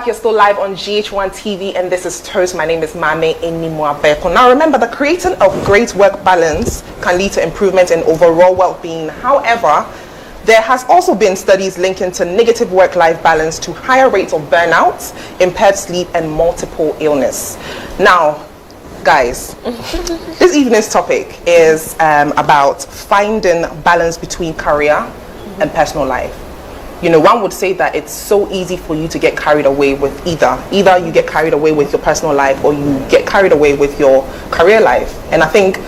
You're still live on GHOne TV, and this is Toast. My name is Maame Animwaa. Now remember, the creating of great work balance can lead to improvement in overall well-being. However, there has also been studies linking to negative work-life balance to higher rates of burnout, impaired sleep, and multiple illness. Now, guys, this evening's topic is about finding balance between career and personal life. You know, one would say that it's so easy for you to get carried away with either you get carried away with your personal life or you get carried away with your career life. And I think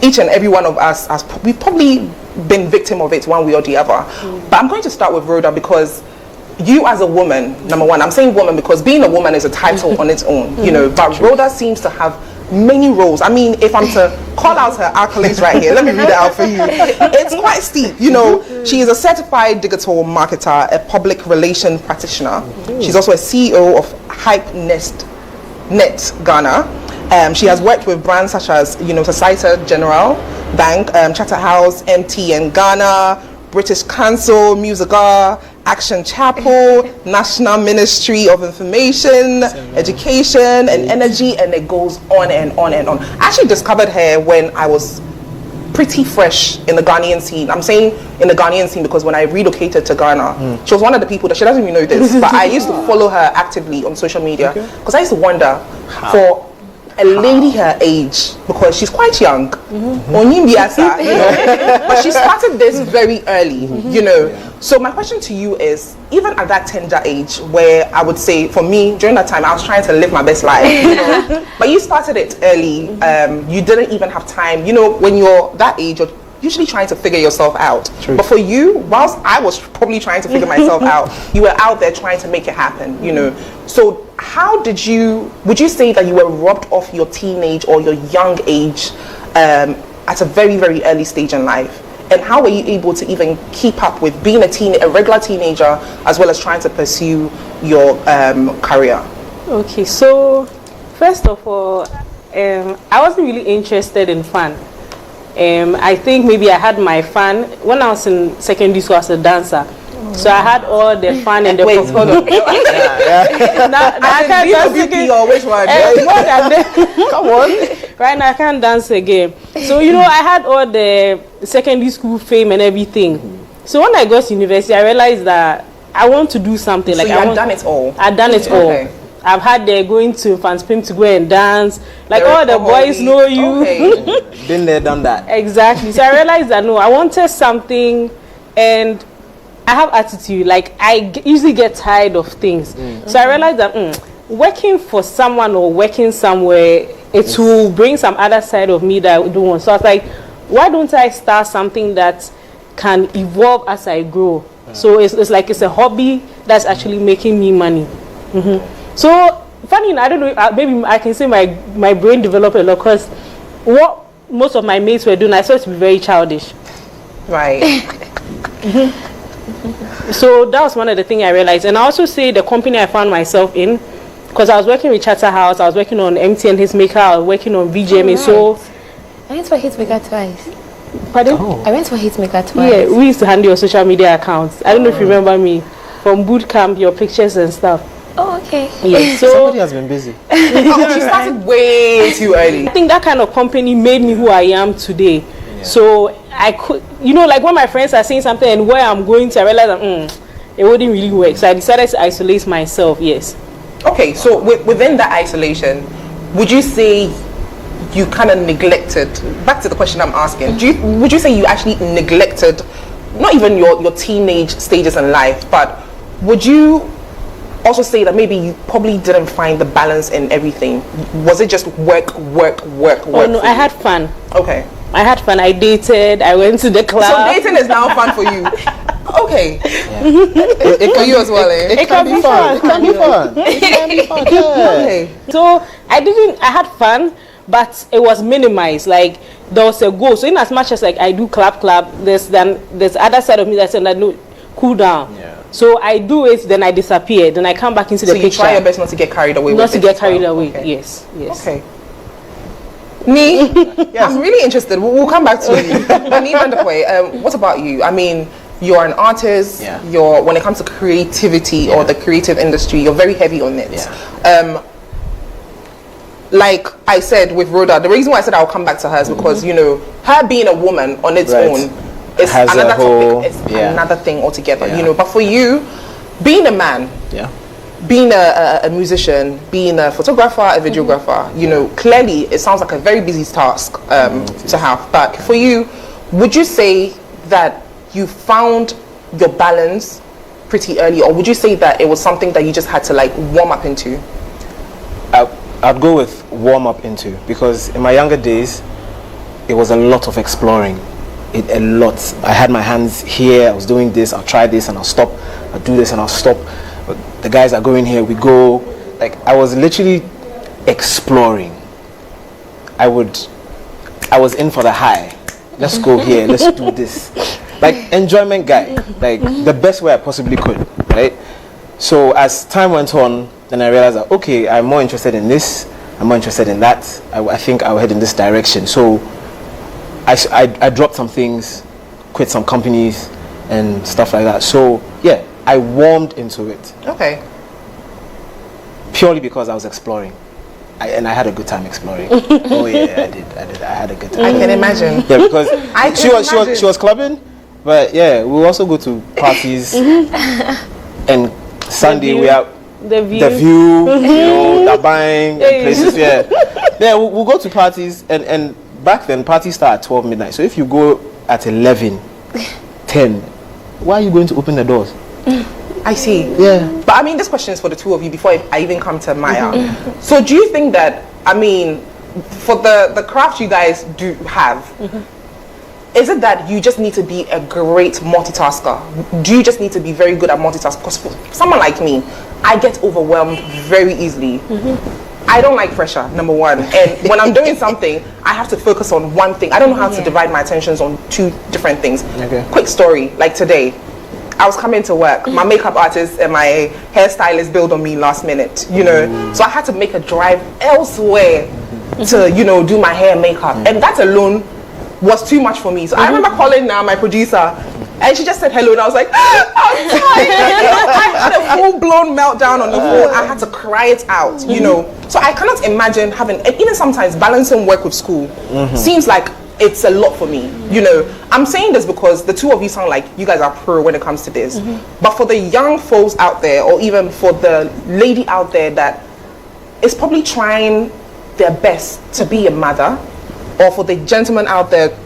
each and every one of us, we've probably been victim of it one way or the other. But I'm going to start with Rhoda, because you as a woman, number one, I'm saying woman because being a woman is a title on its own, you know, but Rhoda seems to have many roles. I mean, if I'm to call out her accolades right here, let me read it out for you. It's quite steep. You know, she is a certified digital marketer, a public relation practitioner. She's also a CEO of Net Ghana. She has worked with brands such as, you know, Societe Generale Bank, Charterhouse, MTN Ghana, British Council, Musica, Action Chapel, National Ministry of Information, Education and Energy, and it goes on and on and on. I actually discovered her when I was pretty fresh in the Ghanaian scene. I'm saying in the Ghanaian scene because when I relocated to Ghana, she was one of the people that, she doesn't even know this, but I used to follow her actively on social media because I used to wonder for a lady her age, because she's quite young, but she started this very early, you know. So my question to you is, even at that tender age, where I would say for me during that time I was trying to live my best life, you know, but you started it early, you didn't even have time, you know, when you're that age you're usually trying to figure yourself out. True. But for you, whilst I was probably trying to figure myself out, you were out there trying to make it happen, you know. So how would you say that you were robbed of your teenage or your young age at a very, very early stage in life? And how were you able to even keep up with being a regular teenager as well as trying to pursue your career? Okay, so first of all, I wasn't really interested in fun. I think maybe I had my fun when I was in secondary school as a dancer. So I had all the fun and the Wait, hold on. now I can't dance again. Or which one? More than that. Come on. Right now I can't dance again. So you know, I had all the secondary school fame and everything. So when I got to university, I realized that I want to do something. So like I've done it all. I've done it all. Okay. I've had going to Fanspim to go and dance. Like all the boys know you. Okay. Been there, done that. Exactly. So I realized that no, I wanted something, and I have attitude. Like I usually get tired of things. So I realized that working for someone or working somewhere, it will bring some other side of me that I don't want. So I was like, why don't I start something that can evolve as I grow? So it's like it's a hobby that's actually making me money. So funny, I don't know, maybe I can say my brain developed a lot, because what most of my mates were doing, I saw it to be very childish. Right. So that was one of the things I realized. And I also say the company I found myself in, because I was working with Charterhouse, I was working on MTN Hitmaker, I was working on VGMA. So I went for Hitmaker twice. Pardon? I went for Hitmaker twice. Yeah, we used to handle your social media accounts. I don't know if you remember me from boot camp, your pictures and stuff. Oh, okay. Yeah, so Somebody has been busy. She started way too early. I think that kind of company made me who I am today. Yeah. So I could, you know, like when my friends are saying something and where I'm going to, I realize that it wouldn't really work. So I decided to isolate myself. Yes. Okay, so within that isolation, would you say you kind of neglected? Back to the question I'm asking. Would you say you actually neglected, not even your teenage stages in life, but would you also say that maybe you probably didn't find the balance in everything? Was it just work? Oh no, I had fun. Okay. I had fun. I dated. I went to the club. So dating is now fun for you. Okay. It for you as well, eh? It can be fun. It can be fun. Okay. So I had fun, but it was minimized. Like there was a goal. So in as much as like I do club, there's other side of me that said that no, cool down. Yeah. So I do it, then I disappear, then I come back into the picture. So you try your best not to get carried away not with it. Not to get carried away, okay. Yes. Okay. Me? Yes. I'm really interested. We'll come back to you. What about you? I mean, you're an artist. Yeah. You're, when it comes to creativity or the creative industry, you're very heavy on it. Yeah. Like I said with Rhoda, the reason why I said I'll come back to her is because her being a woman on its own is Has another a whole- topic. It's yeah. another thing altogether. Yeah. But for you, being a man, being a musician, being a photographer, a videographer, clearly it sounds like a very busy task to have. But for you, would you say that you found your balance pretty early, or would you say that it was something that you just had to like warm up into? I'd go with warm up into, because in my younger days, it was a lot of exploring. A lot. I had my hands here, I was doing this, I'll try this and I'll stop, I'll do this and I'll stop. The guys are going here, we go. Like, I was literally exploring. I was in for the high. Let's go here, let's do this. Like, enjoyment guy. Like, the best way I possibly could, right? So as time went on, then I realized that, okay, I'm more interested in this, I'm more interested in that. I think I'll head in this direction. So I dropped some things, quit some companies and stuff like that. So yeah, I warmed into it. Okay. Purely because I was exploring. And I had a good time exploring. Oh yeah, I did. I had a good time. I can imagine. Yeah, because she was clubbing, but yeah, we'll also go to parties. And Sunday we have the view, Dabang, and places. Yeah, we'll go to parties, and back then parties start at 12 midnight. So if you go at 11, 10, why are you going to open the doors? I see. Yeah. But I mean, this question is for the two of you before I even come to Maya. So do you think that, I mean, for the craft you guys do have, is it that you just need to be a great multitasker? Do you just need to be very good at multitasking? Because for someone like me, I get overwhelmed very easily. I don't like pressure, number one. And when I'm doing something, I have to focus on one thing. I don't know how to divide my attentions on two different things. Okay. Quick story, like today, I was coming to work. My makeup artist and my hairstylist bailed on me last minute, So I had to make a drive elsewhere to, do my hair and makeup. And that alone was too much for me. So I remember calling my producer, and she just said hello, and I was like, I'm tired. I had a full-blown meltdown on the phone. I had to cry it out, So I cannot imagine having, and even sometimes balancing work with school seems like it's a lot for me, I'm saying this because the two of you sound like you guys are pro when it comes to this. But for the young folks out there, or even for the lady out there that is probably trying their best to be a mother, or for the gentleman out there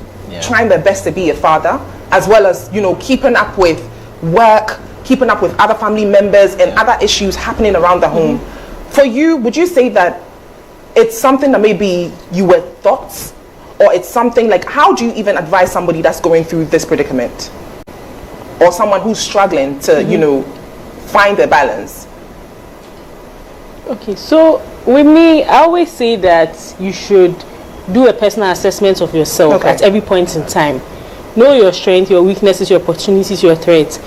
trying their best to be a father, as well as, keeping up with work, keeping up with other family members and other issues happening around the home. For you, would you say that it's something that maybe you were taught, or it's something like, how do you even advise somebody that's going through this predicament, or someone who's struggling to, find their balance? Okay, so with me, I always say that you should do a personal assessment of yourself at every point in time. Know your strengths, your weaknesses, your opportunities, your threats.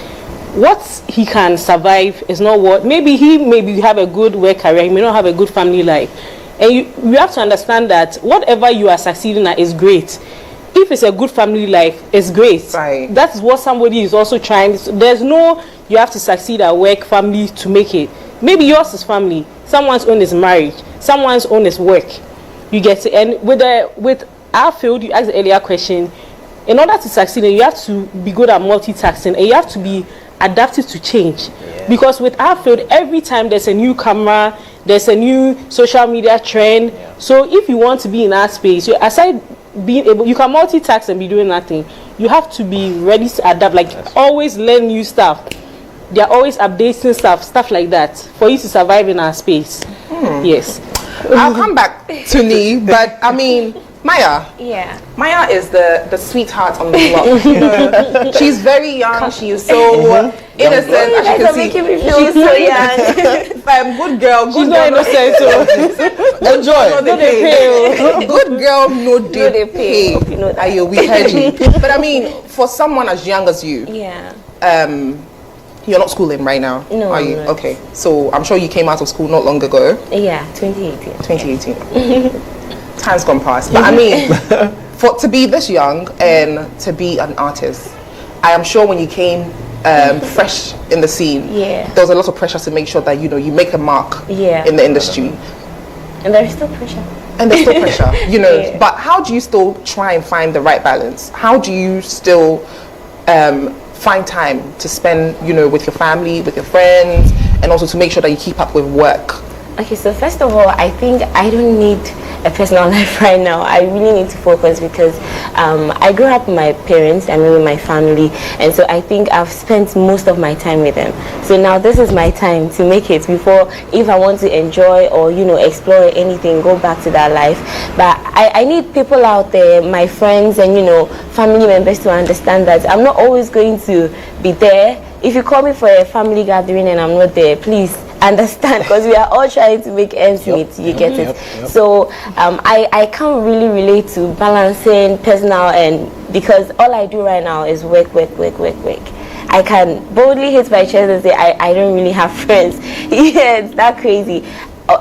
What he can survive is not what, maybe he have a good work career, he may not have a good family life. And you have to understand that whatever you are succeeding at is great. If it's a good family life, it's great. Right. That's what somebody is also trying. There's no, you have to succeed at work, family to make it. Maybe yours is family, someone's own is marriage, someone's own is work. You get it. And with our field, you asked the earlier question, in order to succeed, you have to be good at multitasking, and you have to be adaptive to change. Because with our field, every time there's a new camera, there's a new social media trend. So if you want to be in our space, aside being able, you can multitask and be doing nothing. You have to be ready to adapt, like always learn new stuff. They are always updating stuff like that, for you to survive in our space. Yes. I'll come back to Lee, but I mean, Maya. Yeah. Maya is the sweetheart on the block. She's very young. She is so innocent, as you can see. Making me feel so young. Good girl. Good She's girl. not innocent, so Enjoy. No, they pay. Good girl. No, they pay. Ayo, we heard you. But I mean, for someone as young as you, you're not schooling right now, No, are you? I'm not. Okay, so I'm sure you came out of school not long ago. Yeah, 2018. 2018. Time's gone past. But I mean, to be this young and to be an artist, I am sure when you came fresh in the scene, Yeah. there was a lot of pressure to make sure that you make a mark Yeah. in the industry. And there is still pressure. And there's still pressure, Yeah. But how do you still try and find the right balance? How do you still find time to spend, with your family, with your friends, and also to make sure that you keep up with work? Okay, so first of all, I think I don't need a personal life right now. I really need to focus because I grew up with my parents, I mean with my family, and so I think I've spent most of my time with them. So now this is my time to make it before, if I want to enjoy or explore anything, go back to that life. But I need people out there, my friends and family members, to understand that I'm not always going to be there. If you call me for a family gathering and I'm not there, please understand, because we are all trying to make ends meet. You get it? Yep. So I can't really relate to balancing personal, and because all I do right now is work. I can boldly hit my chest and say I don't really have friends. Yeah, it's that crazy.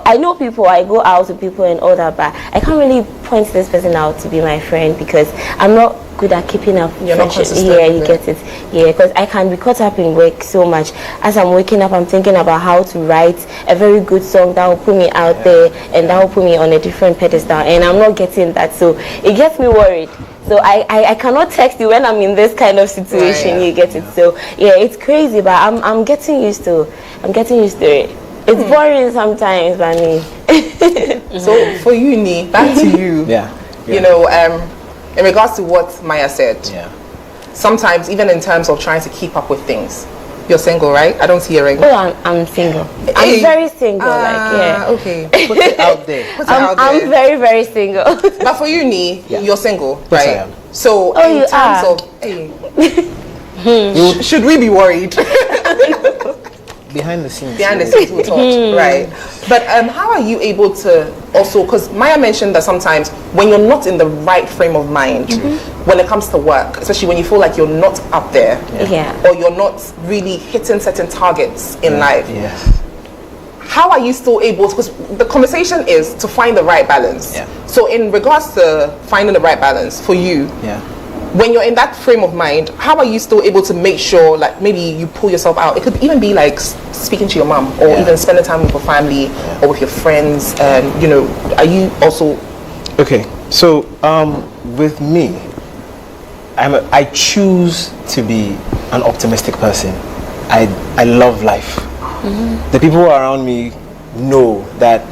I know people, I go out with people and all that, but I can't really point this person out to be my friend because I'm not good at keeping up You're not friendship. consistent Yeah, you with get it. Yeah, because I can be caught up in work so much. As I'm waking up, I'm thinking about how to write a very good song that will put me out there and that will put me on a different pedestal, and I'm not getting that, so it gets me worried. So I cannot text you when I'm in this kind of situation. Right. You get it. So yeah, it's crazy, but I'm getting used to it. It's boring sometimes, but So for you, Nee, back to you. Yeah. In regards to what Maya said, Yeah. sometimes even in terms of trying to keep up with things, you're single, right? I don't see a ring. Oh, I'm single. I'm Hey. very single. Yeah. Okay. Put it out there. Put it out there. I'm very, very single. But for you, Nee, Yeah. you're single, Yes, right? I am. So Oh, in you terms are? of, hey, should we be worried? Behind the scenes. Behind the scenes we talk, right? But how are you able to also, because Maya mentioned that sometimes when you're not in the right frame of mind, when it comes to work, especially when you feel like you're not up there, Yeah. or you're not really hitting certain targets in life, Yes. how are you still able to, because the conversation is to find the right balance. Yeah. So in regards to finding the right balance for you, Yeah. when you're in that frame of mind, how are you still able to make sure, like maybe you pull yourself out? It could even be like speaking to your mom, or Yeah. even spending time with your family or with your friends. Are you also? Okay, so with me, I choose to be an optimistic person. I love life. The people around me know that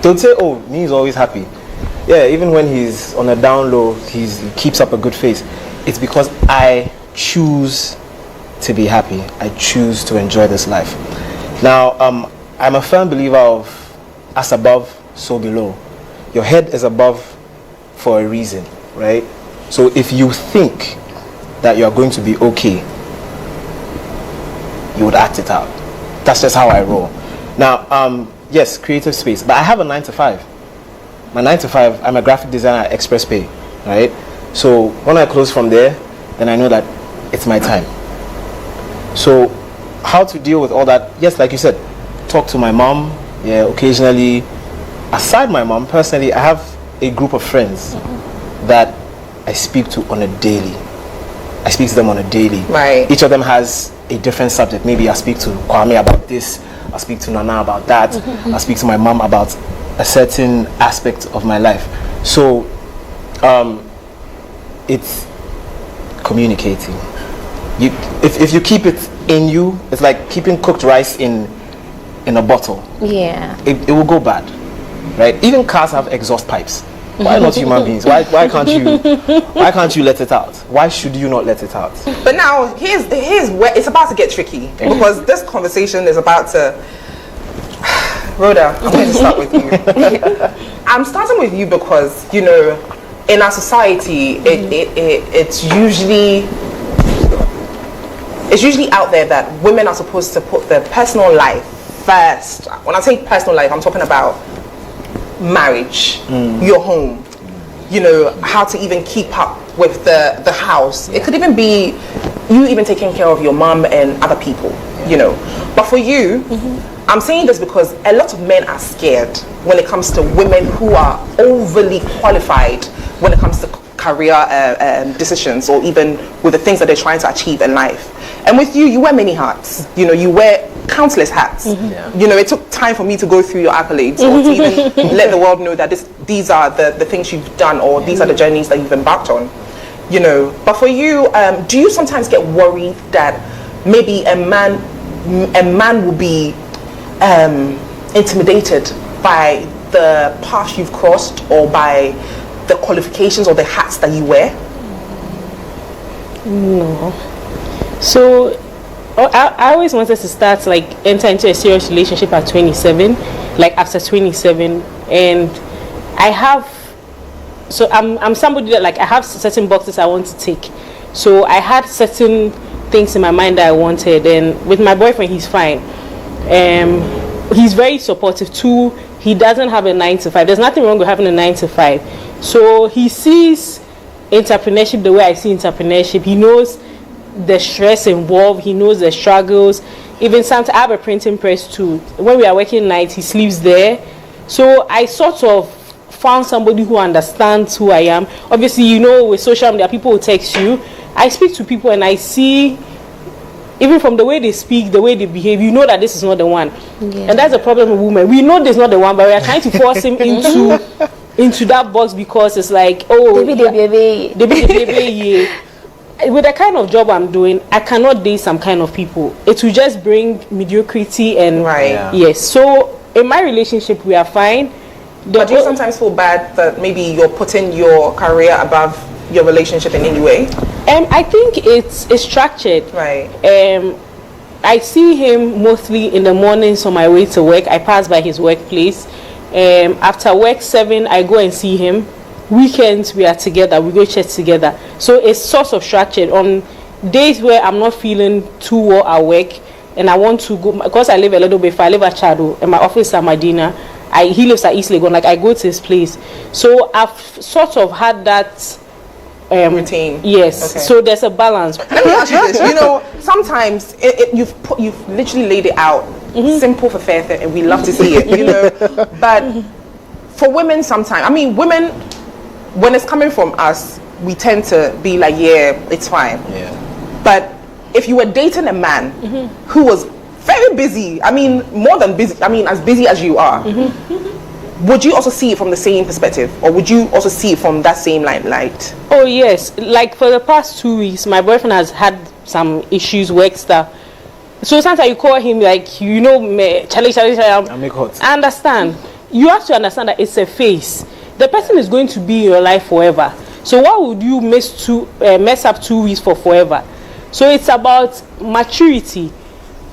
they'll say, "Oh, me is always happy." Yeah, even when he's on a down low, he keeps up a good face. It's because I choose to be happy. I choose to enjoy this life. Now, I'm a firm believer of as above, so below. Your head is above for a reason, right? So if you think that you are going to be okay, you would act it out. That's just how I roll. Now, yes, creative space, but I have a 9 to 5. My 9 to 5, I'm a graphic designer at Express Pay, right? So when I close from there, then I know that it's my time. So how to deal with all that? Yes, like you said, talk to my mom, yeah, occasionally. Aside my mom, personally, I have a group of friends that I speak to on a daily. I speak to them on a daily. Right. Each of them has a different subject. Maybe I speak to Kwame about this, I speak to Nana about that, I speak to my mom about a certain aspect of my life. So it's communicating. If you keep it in you, it's like keeping cooked rice in a bottle. Yeah. It will go bad, right? Even cars have exhaust pipes. Why not human beings? Why can't you let it out? Why should you not let it out? But now here's where it's about to get tricky, because this conversation is about to. Rhoda, I'm going to start with you. I'm starting with you because in our society, it's usually out there that women are supposed to put their personal life first. When I say personal life, I'm talking about marriage, your home, how to even keep up with the house. It could even be you even taking care of your mom and other people, But for you, I'm saying this because a lot of men are scared when it comes to women who are overly qualified when it comes to career decisions, or even with the things that they're trying to achieve in life. And with you, you wear many hats. You know, you wear countless hats. You know, it took time for me to go through your accolades, or to even let the world know that these are the things you've done, or these are the journeys that you've embarked on. You know, but for you, do you sometimes get worried that maybe a man will be intimidated by the path you've crossed, or by the qualifications or the hats that you wear? No. So I always wanted to start, like, enter into a serious relationship at 27, like after 27, and I have, so I'm somebody that, like, I have certain boxes I want to tick. So I had certain things in my mind that I wanted, and with my boyfriend, he's fine. He's very supportive too. He doesn't have a 9 to 5. There's nothing wrong with having a 9 to 5. So he sees entrepreneurship the way I see entrepreneurship. He knows the stress involved. He knows the struggles. Even sometimes I have a printing press too. When we are working nights, he sleeps there. So I sort of found somebody who understands who I am. Obviously, you know, with social media, people will text you. I speak to people and I see, even from the way they speak, the way they behave, you know that this is not the one. Yeah. And that's the problem with women. We know this is not the one, but we are trying to force him into that box, because it's like, oh, baby. With the kind of job I'm doing, I cannot date some kind of people. It will just bring mediocrity and yes. So in my relationship, we are fine. But do you sometimes feel bad that maybe you're putting your career above your relationship in any way? I think it's structured. Right. I see him mostly in the mornings on my way to work. I pass by his workplace. After work 7, I go and see him. Weekends we are together. We go church together. So it's sort of structured. On days where I'm not feeling too well at work and I want to go, because I live a little bit far. I live at Chado and my office is at Medina. He lives at East Legon. Like, I go to his place. So I've sort of had that routine. Yes. Okay. So there's a balance. Let me ask you this. You know, sometimes you've literally laid it out, simple for fair, and we love to see it. You know, but for women, sometimes, I mean, women, when it's coming from us, we tend to be like, yeah, it's fine. Yeah. But if you were dating a man who was very busy, I mean, more than busy, I mean, as busy as you are, would you also see it from the same perspective, or would you also see it from that same light? Oh yes, like for the past 2 weeks, my boyfriend has had some issues, work stuff. So sometimes you call him, like, you know, Charlie, I understand. You have to understand that it's a phase. The person is going to be in your life forever. So why would you mess up 2 weeks for forever? So it's about maturity.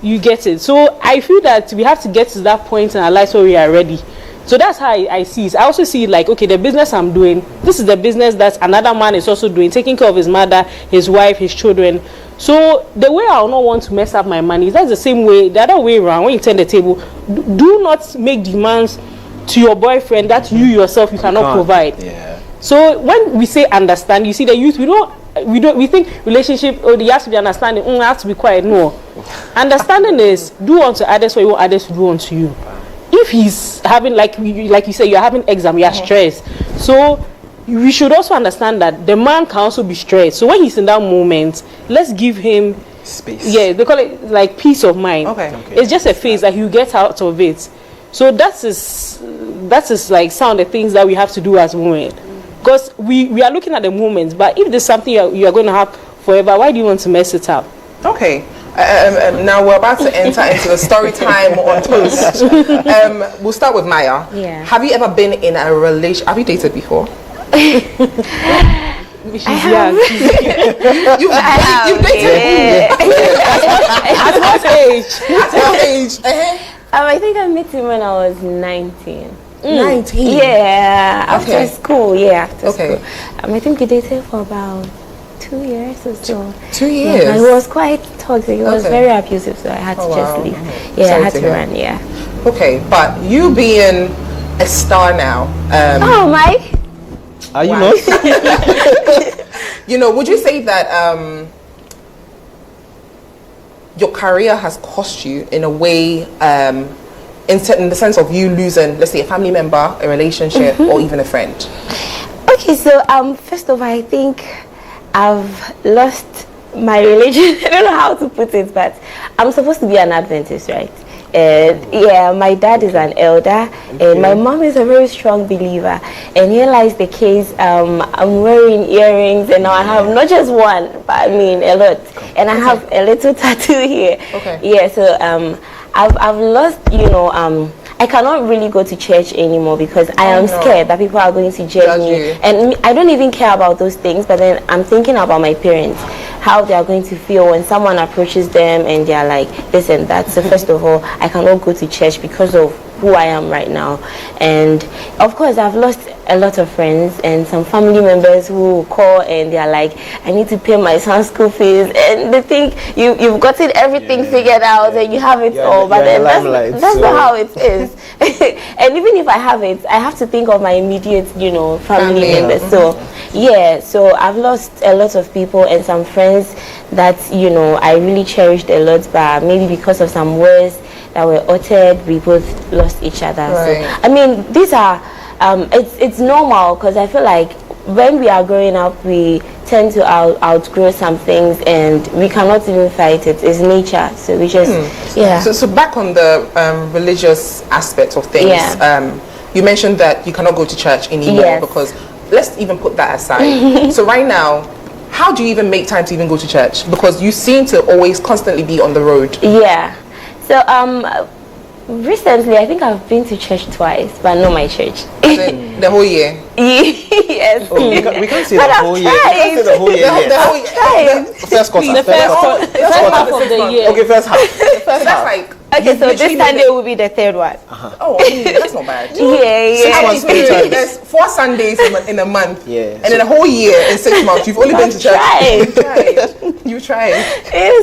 You get it. So I feel that we have to get to that point in our lives where we are ready. So that's how I see it. I also see it like, okay, the business I'm doing, this is the business that another man is also doing, taking care of his mother, his wife, his children. So the way I will not want to mess up my money, that's the same way, the other way around. When you turn the table, do not make demands to your boyfriend that you yourself you cannot provide. Yeah. So when we say understand, you see the youth, we think relationship, oh, there has to be understanding, I have to be quiet. No. Understanding is do unto others what you want others to do unto you. If he's having, like you say, you're having exam, you're stressed. So we should also understand that the man can also be stressed. So when he's in that moment, let's give him space. Yeah, they call it like peace of mind. Okay. It's just a phase that you get out of it. So that is like some of the things that we have to do as women. Because we are looking at the moments, but if there's something you are going to have forever, why do you want to mess it up? Okay. Now we're about to enter into the story time on Toast. We'll start with Maya. Yeah. Have you ever been in a relationship? Have you dated before? She's young. You've dated? At what age? At what age? I think I met him when I was 19. 19? Yeah, after school. Yeah, after school. I think we dated for about 2 years or so. 2 years? Yeah, it was quite toxic. It was very abusive, so I had to just leave. Yeah, I had to run, Okay, but you being a star now. Oh, Mike. Are you not? You know, would you say that your career has cost you in a way, in the sense of you losing, let's say, a family member, a relationship, or even a friend? Okay, so first of all, I think I've lost my religion. I don't know how to put it, but I'm supposed to be an Adventist, right? Yeah, my dad is an elder, and my mom is a very strong believer. And here lies the case. I'm wearing earrings, and now I have not just one, but I mean a lot. And I have a little tattoo here. Okay. Yeah, so I've lost, I cannot really go to church anymore because I am scared that people are going to judge me. And I don't even care about those things, but then I'm thinking about my parents, how they are going to feel when someone approaches them and they are like this and that. So first of all, I cannot go to church because of who I am right now. And of course, I've lost a lot of friends and some family members who call and they're like, I need to pay my son's school fees, and they think you've gotten everything figured out and you have it all, but then that's not how it is. And even if I have it, I have to think of my immediate family members. So yeah, so I've lost a lot of people and some friends that I really cherished a lot, but maybe because of some words that were uttered, we both lost each other. Right. So I mean, these are it's normal, because I feel like when we are growing up, we tend to outgrow some things, and we cannot even fight it. It's nature. So we just So back on the religious aspect of things. You mentioned that you cannot go to church anymore because, let's even put that aside. So right now, how do you even make time to even go to church? Because you seem to always constantly be on the road. Yeah. So recently, I think I've been to church twice, but not my church. The whole year? Yes. Oh, we can't say the whole year. We can't say the whole year. The whole year. First quarter. The first half of the year. Okay, first half. That's like... Okay, so this Sunday will be the third one. Oh, I mean, that's not bad. Yeah. There's 4 Sundays in a month. Yeah. And in a whole year, in 6 months, you've only been to church. You tried.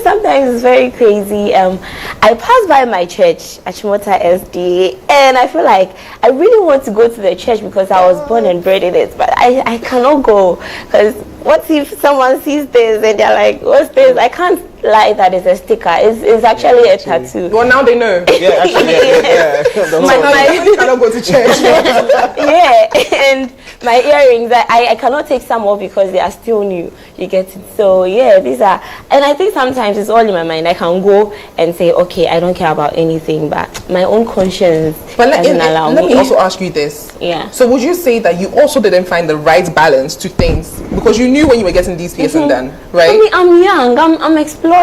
Sometimes it's very crazy. I passed by my church, Achimota SD, and I feel like I really want to go to the church because I was born and bred in it, but I cannot go, because what if someone sees this and they're like, what's this? I can't lie that it's a sticker. It's actually a tattoo. Well, now they know. Yeah, actually, I cannot go to church. Yeah, and my earrings, I cannot take some off because they are still new. You get it? So yeah, these are, and I think sometimes it's all in my mind. I can go and say, okay, I don't care about anything, but my own conscience doesn't allow me. Let me also ask you this. Yeah. So would you say that you also didn't find the right balance to things, because you knew when you were getting these piercings done, right? I mean, I'm young. I'm exploring.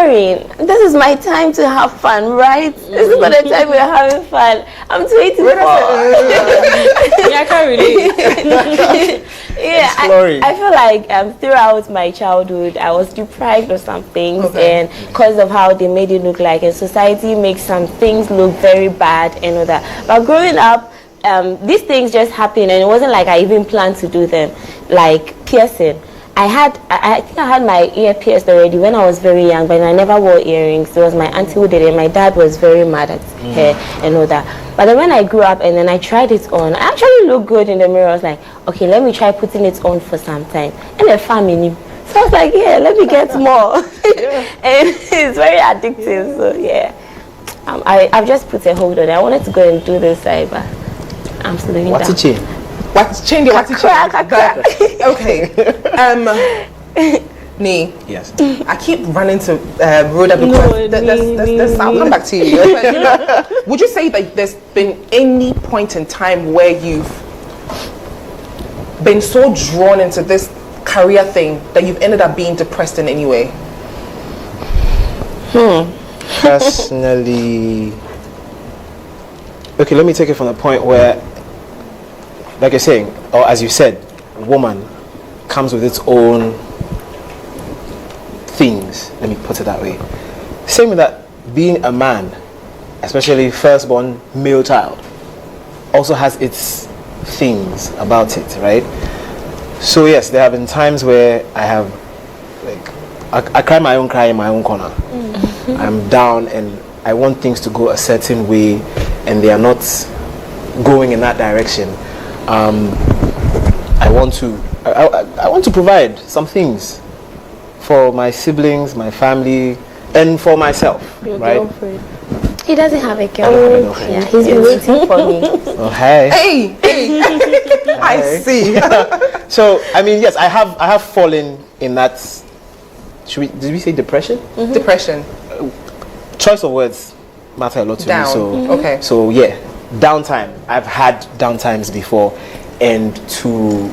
This is my time to have fun, right? This is not the time we're having fun. I'm 24. Yeah, I can't relate. Yeah, I feel like throughout my childhood I was deprived of some things, and because of how they made it look like, and society makes some things look very bad and all that. But growing up, these things just happened, and it wasn't like I even planned to do them. Like piercing, I think I had my ear pierced already when I was very young, but I never wore earrings. It was my auntie who did it. My dad was very mad at her and all that. But then when I grew up and then I tried it on, I actually looked good in the mirror. I was like, okay, let me try putting it on for some time. And a family. So I was like, yeah, let me get more. And it's very addictive. So yeah, I've just put a hold on it. I wanted to go and do this side, but I'm slowing down. What's it change? What's changing? Okay. Nee. Yes. I keep running to Rhoda because I'll come back to you. Would you say that there's been any point in time where you've been so drawn into this career thing that you've ended up being depressed in any way? Personally, okay, let me take it from the point where, like you're saying, or as you said, woman comes with its own things. Let me put it that way. Same with that, being a man, especially firstborn male child, also has its things about it, right? So yes, there have been times where I have, like, I cry my own cry in my own corner. I'm down and I want things to go a certain way, and they are not going in that direction. I want to provide some things for my siblings, my family, and for myself, right? He doesn't have a I don't have a girl. girlfriend. Yeah, he's been waiting for me. Oh, hey. Hey, I see. So I mean, yes, I have fallen in that. Did we say depression? Depression. Choice of words matter a lot to Down. me. So Okay. So yeah, downtime. I've had downtimes before, and to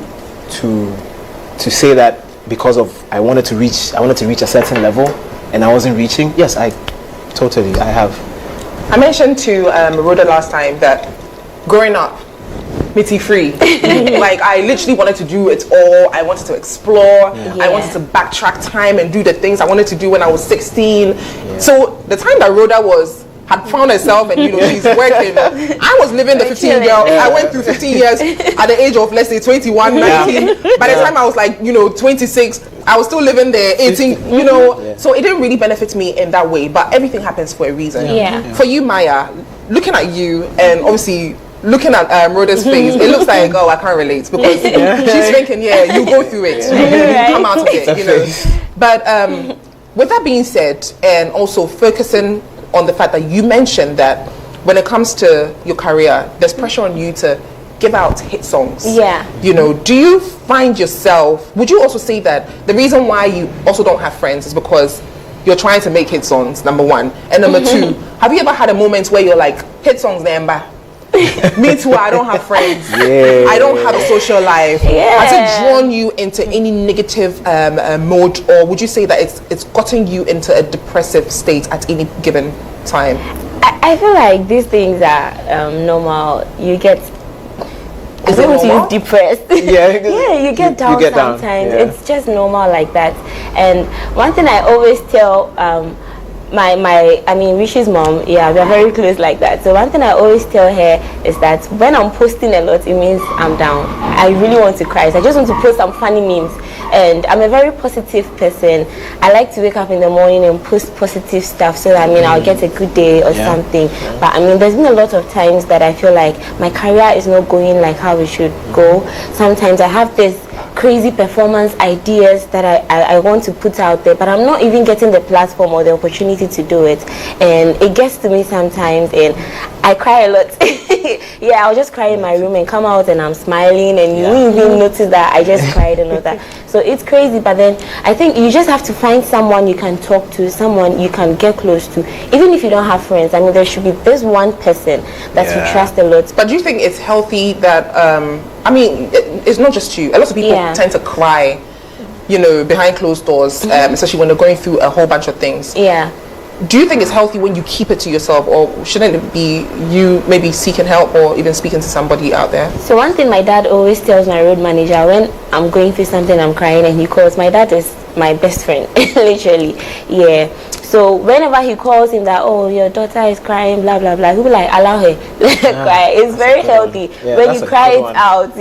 say that because of I wanted to reach a certain level, and I wasn't reaching. Yes, I have. I mentioned to Rhoda last time that growing up, mitty free. Like I literally wanted to do it all. I wanted to explore. I wanted to backtrack time and do the things I wanted to do when I was 16. So the time that Rhoda had found herself and she's working, I was living the 15 girl. I went through 15 years at the age of, let's say, 21, 19. By the time I was like 26, I was still living there 18, so it didn't really benefit me in that way, but everything happens for a reason. For you, Maya, looking at you and obviously looking at Rhoda's face, it looks like, oh, I can't relate, because she's thinking, you go through it, you come out of it, But with that being said, and also focusing on the fact that you mentioned that when it comes to your career, there's pressure on you to give out hit songs. Do you find yourself, would you also say that the reason why you also don't have friends is because you're trying to make hit songs, number one, and number two, have you ever had a moment where you're like, hit songs, Nemba? Me too, I don't have friends. I don't have a social life. Has it drawn you into any negative mode, or would you say that it's gotten you into a depressive state at any given time? I feel like these things are normal. You get depressed. You get down sometimes. It's just normal like that. And one thing I always tell Rishi's mom, we are very close like that. So one thing I always tell her is that when I'm posting a lot, it means I'm down. I really want to cry. So I just want to post some funny memes. And I'm a very positive person. I like to wake up in the morning and post positive stuff so that I'll get a good day or something. But there's been a lot of times that I feel like my career is not going like how it should go. Sometimes I have this crazy performance ideas that I want to put out there, but I'm not even getting the platform or the opportunity to do it, and it gets to me sometimes and I cry a lot. I'll just cry in my room and come out and I'm smiling, and you won't even notice that I just cried and all that. So it's crazy, but then I think you just have to find someone you can talk to, someone you can get close to, even if you don't have friends. There should be this one person that you trust a lot. But do you think it's healthy that it's not just you, a lot of people tend to cry behind closed doors, especially when they're going through a whole bunch of things. Do you think it's healthy when you keep it to yourself, or shouldn't it be you maybe seeking help or even speaking to somebody out there? So one thing my dad always tells my road manager when I'm going through something, I'm crying, and he calls, my dad is my best friend, literally. So whenever he calls him that, oh, your daughter is crying, blah blah blah, he'll be like, allow her, let her cry. It's very healthy when you cry it out.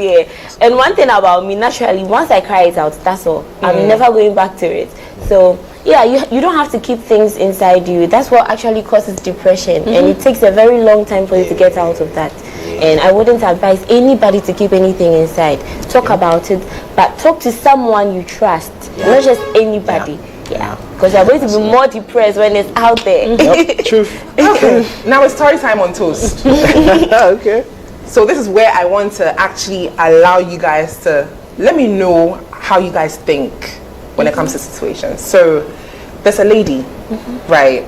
And one thing about me, naturally, once I cry it out, that's all. I'm never going back to it. So you don't have to keep things inside you. That's what actually causes depression, and it takes a very long time for you to get out of that. And I wouldn't advise anybody to keep anything inside. Talk about it, but talk to someone you trust, not just anybody. Because you're going to be more depressed when it's out there. Truth. Okay. Now it's story time on Toast. Okay. So this is where I want to actually allow you guys to let me know how you guys think when it comes to situations. So there's a lady, right?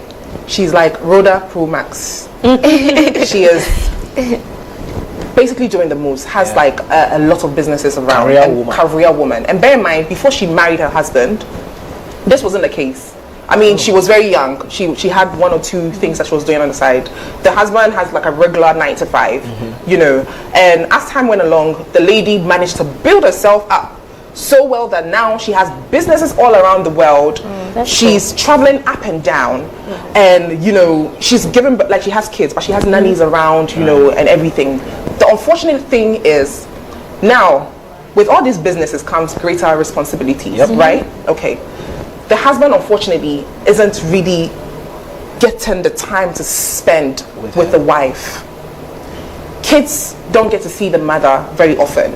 She's like Rhoda Pro Max. She is basically doing the most, has like a lot of businesses around. Career woman. And bear in mind, before she married her husband, this wasn't the case. She was very young. She had one or two things that she was doing on the side. The husband has like a regular 9 to 5, and as time went along, the lady managed to build herself up so well that now she has businesses all around the world. She's traveling up and down, and she's given, like, she has kids, but she has nannies around, and everything. The unfortunate thing is, now with all these businesses comes greater responsibilities, right? Okay. The husband, unfortunately, isn't really getting the time to spend with the wife. Kids don't get to see the mother very often.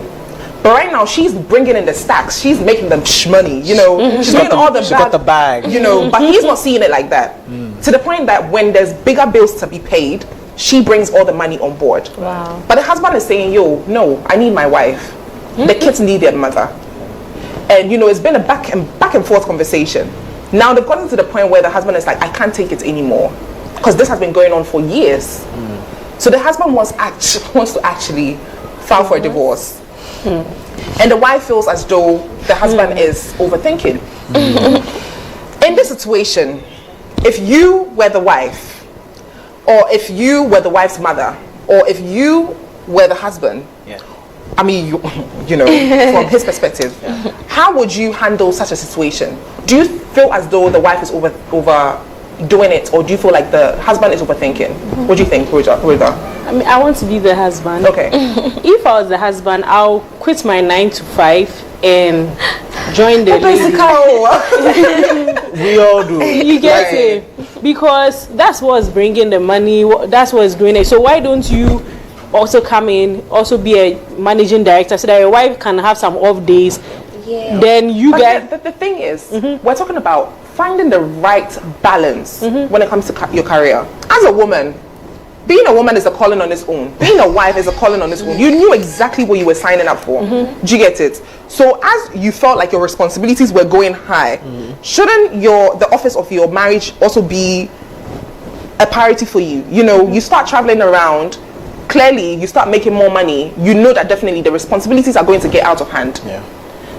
But right now, she's bringing in the stacks. She's making them money. You know, she's doing all the she got the bag. You know, but he's not seeing it like that. To the point that when there's bigger bills to be paid, she brings all the money on board. Wow. But the husband is saying, "Yo, no, I need my wife. The kids need their mother." And you know, it's been a back and forth conversation. Now they've gotten to the point where the husband is like, "I can't take it anymore," because this has been going on for years. So the husband wants to actually file for a divorce. And the wife feels as though the husband is overthinking. In this situation, if you were the wife, or if you were the wife's mother, or if you were the husband, I mean, you know, from his perspective, how would you handle such a situation? Do you feel as though the wife is overdoing it, or do you feel like the husband is overthinking? What do you think, Rhoda? I mean, I want to be the husband. Okay. If I was the husband, I'll quit my 9 to 5 and join the ladies. We all do. You get it? Because that's what's bringing the money. That's what's doing it. So why don't you also come in, also be a managing director, so that your wife can have some off days? Yeah. Then you get. The thing is, we're talking about finding the right balance when it comes to your career. As a woman, being a woman is a calling on its own. Being a wife is a calling on its own. You knew exactly what you were signing up for. Do you get it? So as you felt like your responsibilities were going high, shouldn't the office of your marriage also be a priority for you? You know, you start traveling around, clearly you start making more money, you know that definitely the responsibilities are going to get out of hand.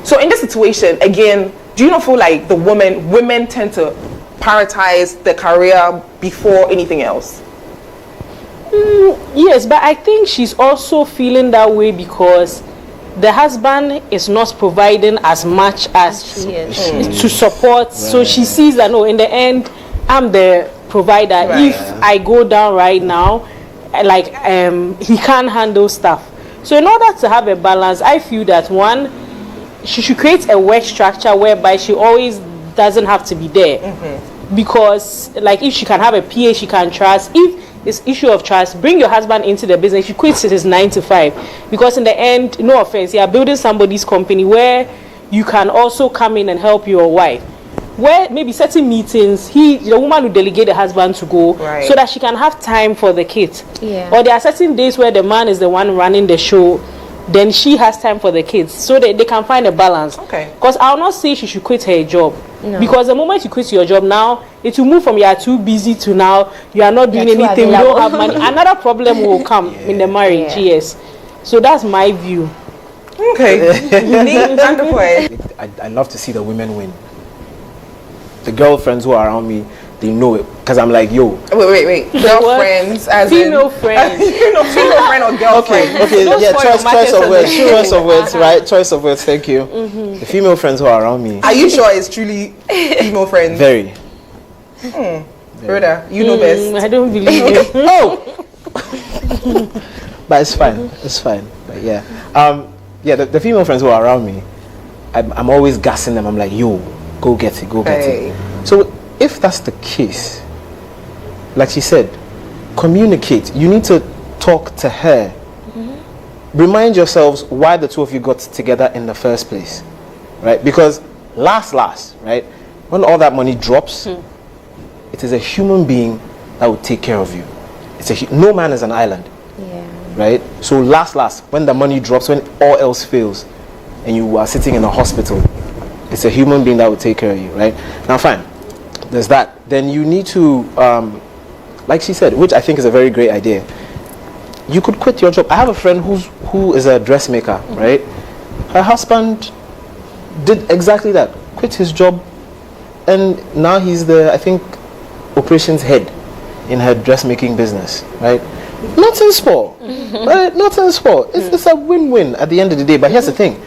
So in this situation, again, do you not feel like women tend to prioritize their career before anything else? Yes, but I think she's also feeling that way because the husband is not providing as much as to support. So she sees that, no, in the end, I'm the provider. If I go down right now, like he can't handle stuff. So in order to have a balance, I feel that one, she should create a work structure whereby she always doesn't have to be there. Because like if she can have a PA she can trust, if it's issue of trust, bring your husband into the business. She quits his 9 to 5, because in the end, no offense, you are building somebody's company where you can also come in and help your wife. Where maybe certain meetings, the woman will delegate the husband to go, so that she can have time for the kids. Or there are certain days where the man is the one running the show, then she has time for the kids, so that they can find a balance. Because I'll not say she should quit her job. Because the moment you quit your job now, it will move from you are too busy to now you are not doing anything, you don't have money. Another problem will come in the marriage. Yes. So that's my view. Okay. I love to see the women win. The girlfriends who are around me, they know it, because I'm like, yo. Wait. Girlfriends, as female friends. Female friend or girlfriend. Okay, yeah, choice of words, right? Choice of words, thank you. The female friends who are around me. Are you sure it's truly female friends? Very. Rhoda, you know best. I don't believe it. But it's fine. But yeah, the female friends who are around me, I'm always gassing them. I'm like, yo, go get it. So if that's the case, like she said, communicate. You need to talk to her. Remind yourselves why the two of you got together in the first place, right? Because last, right, when all that money drops, it is a human being that will take care of you. No man is an island, right? So last, when the money drops, when all else fails, and you are sitting in a hospital, it's a human being that will take care of you, right? Now, fine. There's that. Then you need to, like she said, which I think is a very great idea. You could quit your job. I have a friend who is a dressmaker, right? Her husband did exactly that. Quit his job, and now he's the, I think, operations head in her dressmaking business, right? Not in sport, right? Not in sport. It's a win-win at the end of the day. But here's the thing: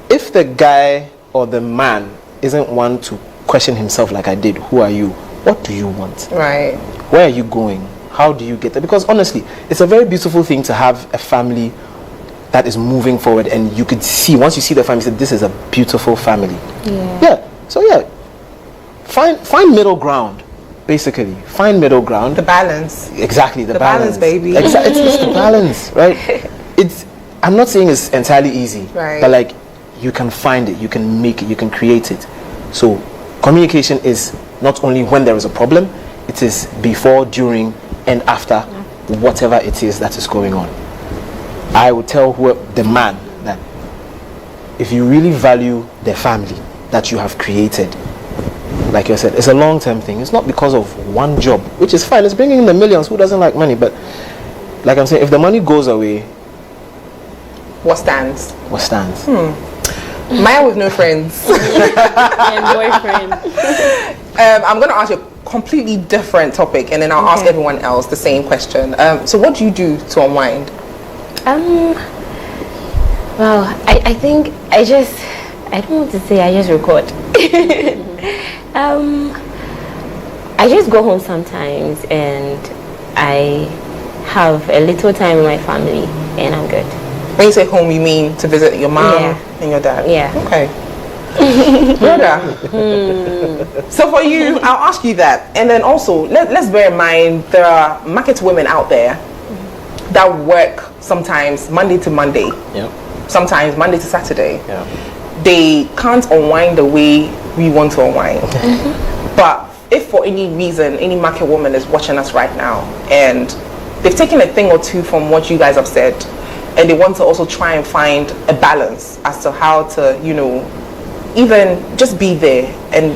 if the guy or the man isn't one to question himself like I did, who are you? What do you want? Right. Where are you going? How do you get there? Because honestly, it's a very beautiful thing to have a family that is moving forward, and you could see, once you see the family, you say, this is a beautiful family. So find middle ground, basically. Find middle ground. The balance. Exactly, the balance, baby. It's the balance, right? I'm not saying it's entirely easy, Right. but like you can find it, you can make it, you can create it. So communication is not only when there is a problem, it is before, during, and after whatever it is that is going on. I would tell the man that if you really value the family that you have created, like you said, it's a long-term thing. It's not because of one job, which is fine. It's bringing in the millions. Who doesn't like money? But like I'm saying, if the money goes away, What stands? what stands? Maya with no friends. And boyfriend. I'm going to ask you a completely different topic, and then I'll ask everyone else the same question. So what do you do to unwind? Well, I think I don't want to say I just record. I just go home sometimes and I have a little time with my family and I'm good. When you say home, you mean to visit your mom Yeah. and your dad? Yeah. Okay. Brother. So for you, I'll ask you that. And then also, let's bear in mind there are market women out there that work sometimes Monday to Monday, Yeah. sometimes Monday to Saturday. Yeah. They can't unwind the way we want to unwind. But if for any reason any market woman is watching us right now and they've taken a thing or two from what you guys have said and they want to also try and find a balance as to how to, even just be there and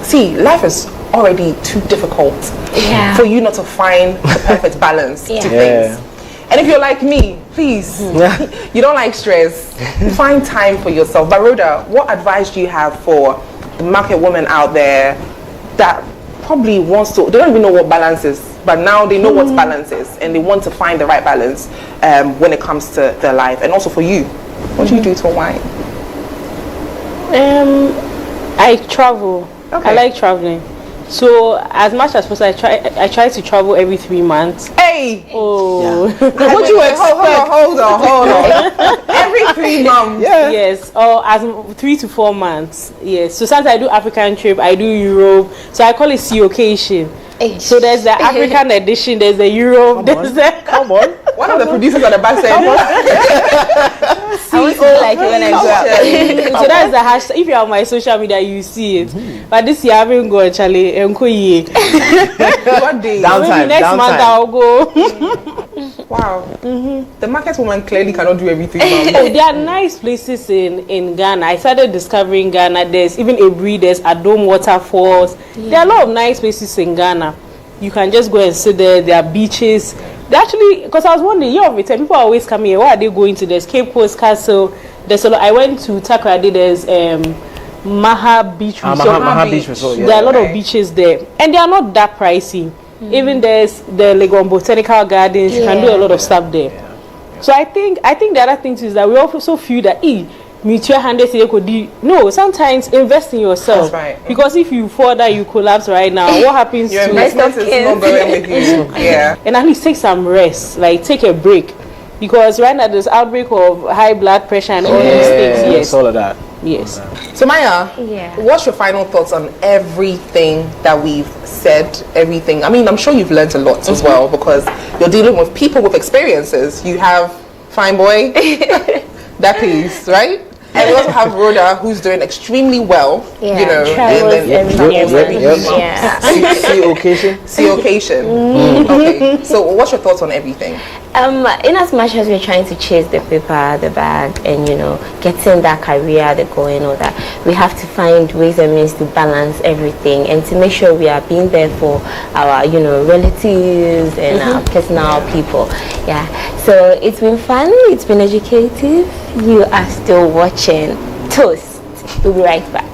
see, life is already too difficult for you not to find the perfect balance to things. And if you're like me, please, you don't like stress, find time for yourself. But Rhoda, what advice do you have for the market woman out there that probably wants to, they don't even know what balance is, but now they know what balance is and they want to find the right balance when it comes to their life? And also for you, what do you do to unwind? I travel. Okay. I like traveling. So as much as possible, I try to travel every 3 months. Hey! Oh, What you expect? Hold on. Every 3 months. yes, or as 3 to 4 months. Yes. So sometimes I do African trip, I do Europe. So I call it Seocation. So there's the African edition, there's the Europe, Come on. One of the producers at the back said, I was like it when I grew up. so that's the hashtag. If you're on my social media, you see it. But this year I haven't gone, Charlie. what day? Maybe next month I'll go. Wow. The market woman clearly cannot do everything. Mom. Oh, there are nice places in Ghana. I started discovering Ghana. There's even there's Adom waterfalls. There are a lot of nice places in Ghana. You can just go and sit there. There are beaches. They actually, because I was wondering, people are always coming here. Why are they going to? There's Cape Coast Castle. There's a lot. I went to Takoradi. There's Maha Beach Resort. Maha Beach Resort. There are a lot of beaches there, and they are not that pricey. Even there's the Legon Botanical Gardens. You can do a lot of stuff there. So I think the other thing too is that we also feel that mutual handed no, sometimes invest in yourself. That's right. Because if you fall down, you collapse right now. What happens Your to investment is not going with you. Yeah. and at least take some rest, like take a break. Because right now there's outbreak of high blood pressure and all these things. It's Yes. all of that. Yes. So Maya, Yeah. what's your final thoughts on everything that we've said? Everything. I mean, I'm sure you've learned a lot as well because you're dealing with people with experiences. You have Fine Boy, that piece, right? And we also have Rhoda, who's doing extremely well. Travels every year. Yeah. See occasion. See occasion. Okay. So what's your thoughts on everything? In as much as we're trying to chase the paper, the bag, and getting that career, the goal, and all that, we have to find ways and means to balance everything and to make sure we are being there for our, relatives and our personal people. Yeah. So it's been fun. It's been educative. You are still watching Toast. We'll be right back.